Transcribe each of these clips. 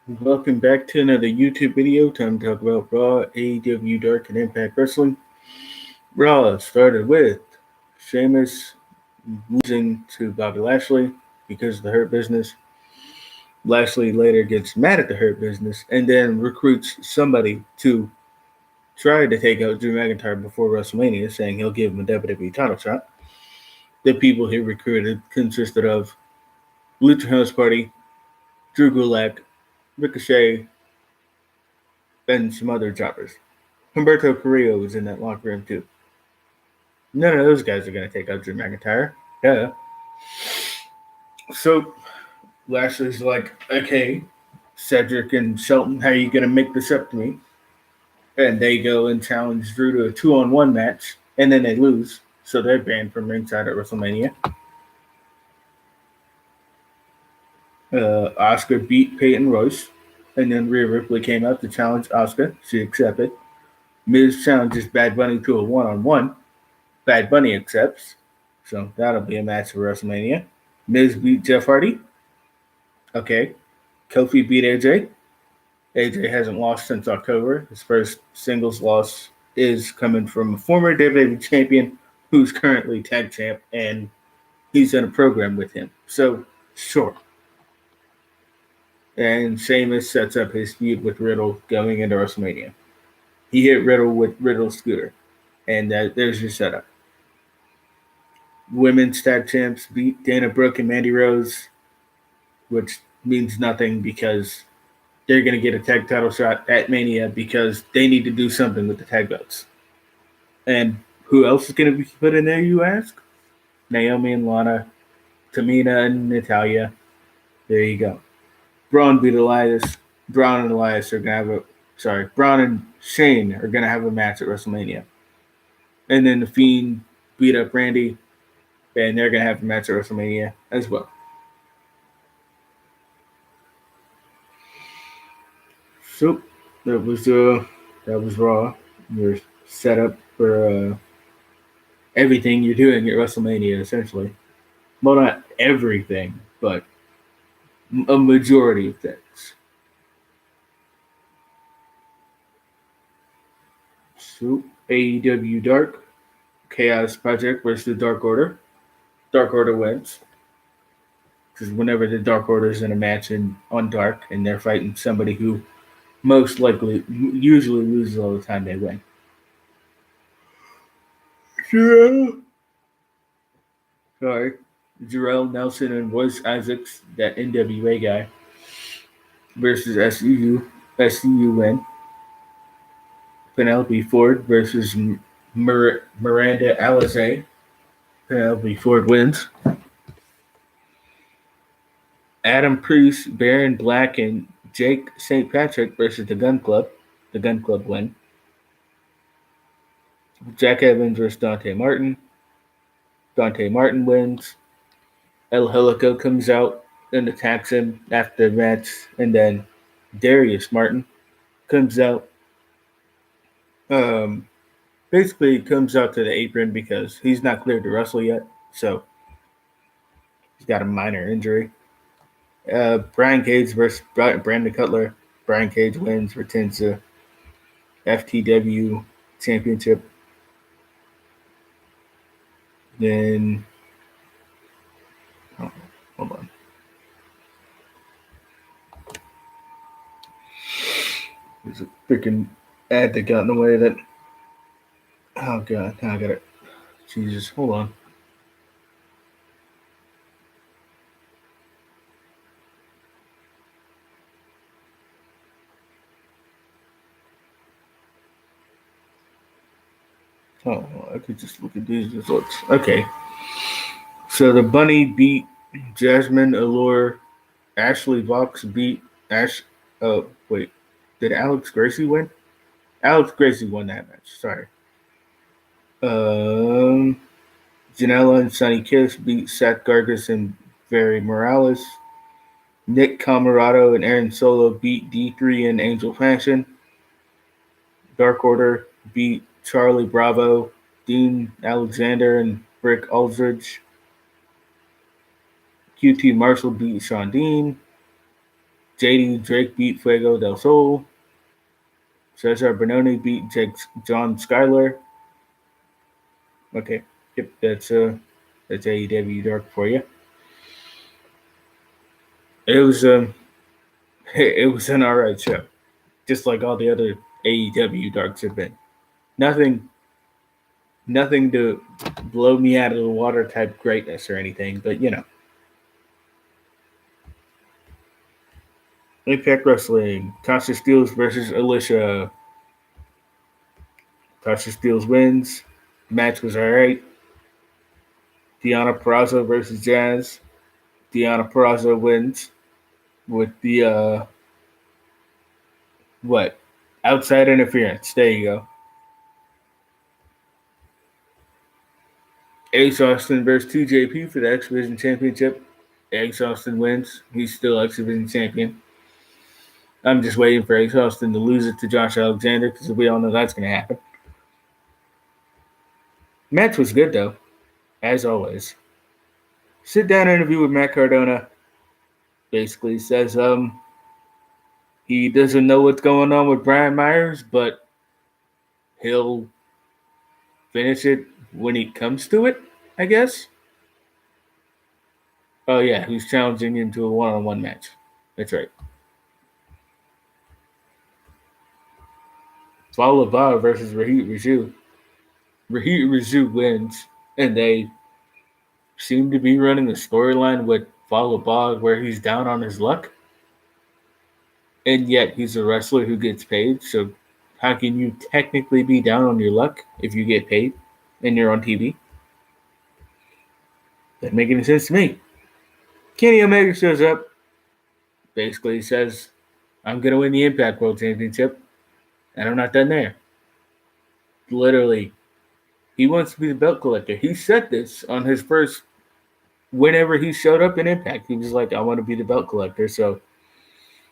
Welcome back to another YouTube video. Time to talk about Raw, AEW Dark, and Impact Wrestling. Raw started with Sheamus losing to Bobby Lashley because of the Hurt Business. Lashley later gets mad at the Hurt Business and then recruits somebody to try to take out Drew McIntyre before WrestleMania, saying he'll give him a WWE title shot. The people he recruited consisted of Lucha House Party, Drew Gulak, Ricochet, and some other jobbers. Humberto Carrillo was in that locker room too. None of those guys are going to take out Drew McIntyre. Yeah. So Lashley's like, okay, Cedric and Shelton, how are you going to make this up to me? And they go and challenge Drew to a 2-on-1 match, and then they lose. So they're banned from ringside at WrestleMania. Oscar beat Peyton Royce, and then Rhea Ripley came out to challenge Oscar. She accepted. Miz challenges Bad Bunny to a 1-on-1. Bad Bunny accepts. So that'll be a match for WrestleMania. Miz beat Jeff Hardy. Okay. Kofi beat AJ. AJ hasn't lost since October. His first singles loss is coming from a former WWE champion who's currently tag champ, and he's in a program with him. So, sure. And Sheamus sets up his feud with Riddle going into WrestleMania. He hit Riddle with Riddle's scooter, and there's your setup. Women's tag champs beat Dana Brooke and Mandy Rose, which means nothing because they're going to get a tag title shot at Mania because they need to do something with the tag belts. And who else is going to be put in there, you ask? Naomi and Lana, Tamina and Natalya. There you go. Braun beat Elias. Braun and Elias are going to have a. Sorry, Braun and Shane are going to have a match at WrestleMania. And then The Fiend beat up Randy, and they're going to have a match at WrestleMania as well. So that was Raw. Your setup for everything you're doing at WrestleMania, essentially. Well, not everything, but a majority of things. So AEW Dark, Chaos Project versus Dark Order. Dark Order wins because whenever the Dark Order is in a match on Dark and they're fighting somebody who most likely usually loses all the time, they win. Yeah. Sorry. Jarrell Nelson and Royce Isaacs, that NWA guy, versus SCU. SCU win. Penelope Ford versus Miranda Alizé. Penelope Ford wins. Adam Priest, Baron Black, and Jake St. Patrick versus the Gun Club. The Gun Club win. Jack Evans versus Dante Martin. Dante Martin wins. El Helico comes out and attacks him after the match, and then Darius Martin comes out. Basically comes out to the apron because he's not cleared to wrestle yet, so he's got a minor injury. Brian Cage versus Brandon Cutler. Brian Cage wins, retains the FTW championship. Then, hold on. There's a freaking ad that got in the way that. Oh god, now I got it. Jesus, hold on. Oh, I could just look at these results. Okay. So the Bunny beat Jasmine Allure. Ashley Vox beat Ash. Oh, wait. Did Alex Gracie win? Alex Gracie won that match. Sorry. Um, Janela and Sonny Kiss beat Seth Gargis and Barry Morales. Nick Camarado and Aaron Solo beat D3 and Angel Fashion. Dark Order beat Charlie Bravo, Dean Alexander, and Brick Aldridge. QT Marshall beat Sean Dean. JD Drake beat Fuego del Sol. Cesar Bononi beat John Skyler. Okay, yep, that's AEW Dark for you. It was it was an alright show, just like all the other AEW Darks have been. Nothing to blow me out of the water type greatness or anything, but you know. Impact Wrestling, Tasha Steelz versus Alicia. Tasha Steelz wins. The match was alright. Deonna Purrazzo versus Jazz. Deonna Purrazzo wins with the what? Outside interference. There you go. Ace Austin versus 2JP for the X Division Championship. Ace Austin wins. He's still X Division Champion. I'm just waiting for Ace Austin to lose it to Josh Alexander because we all know that's going to happen. Match was good though, as always. Sit down interview with Matt Cardona. Basically says he doesn't know what's going on with Brian Myers, but he'll finish it when he comes to it, I guess. Oh yeah, he's challenging him to a one-on-one match. That's right. Fallah Bahh versus Rohit Raju. Rohit Raju wins, and they seem to be running a storyline with Fallah Bahh where he's down on his luck. And yet he's a wrestler who gets paid, so how can you technically be down on your luck if you get paid and you're on TV? Doesn't make any sense to me. Kenny Omega shows up, basically says, I'm going to win the Impact World Championship, and I'm not done there. Literally, he wants to be the belt collector. He said this on his first, whenever he showed up in Impact. He was like, I want to be the belt collector. So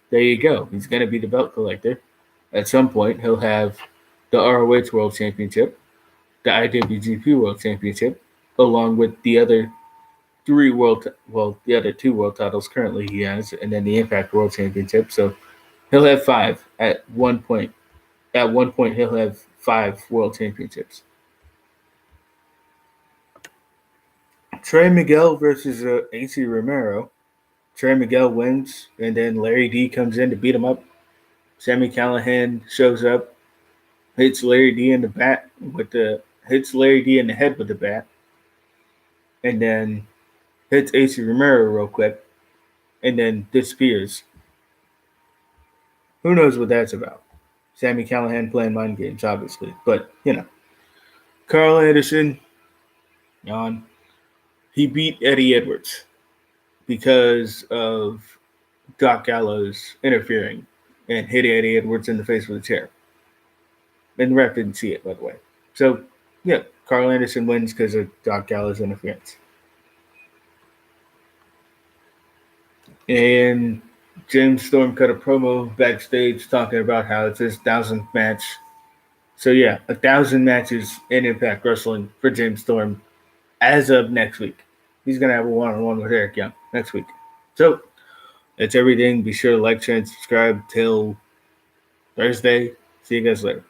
there you go. He's going to be the belt collector. At some point, he'll have the ROH World Championship, the IWGP World Championship, along with the other the other two world titles currently he has, and then the Impact World Championship. So he'll have 5 at one point. At one point, he'll have 5 world championships. Trey Miguel versus AC Romero. Trey Miguel wins, and then Larry D comes in to beat him up. Sami Callihan shows up, hits Larry D in the bat hits Larry D in the head with the bat, and then hits AC Romero real quick, and then disappears. Who knows what that's about? Sami Callihan playing mind games, obviously, but you know. Carl Anderson, he beat Eddie Edwards because of Doc Gallows interfering and hit Eddie Edwards in the face with a chair. And the ref didn't see it, by the way. So, yeah, Carl Anderson wins because of Doc Gallows interference. And James Storm cut a promo backstage talking about how it's his 1,000th match. So, yeah, 1,000 matches in Impact Wrestling for James Storm as of next week. He's going to have a one-on-one with Eric Young next week. So, that's everything. Be sure to like, share, and subscribe till Thursday. See you guys later.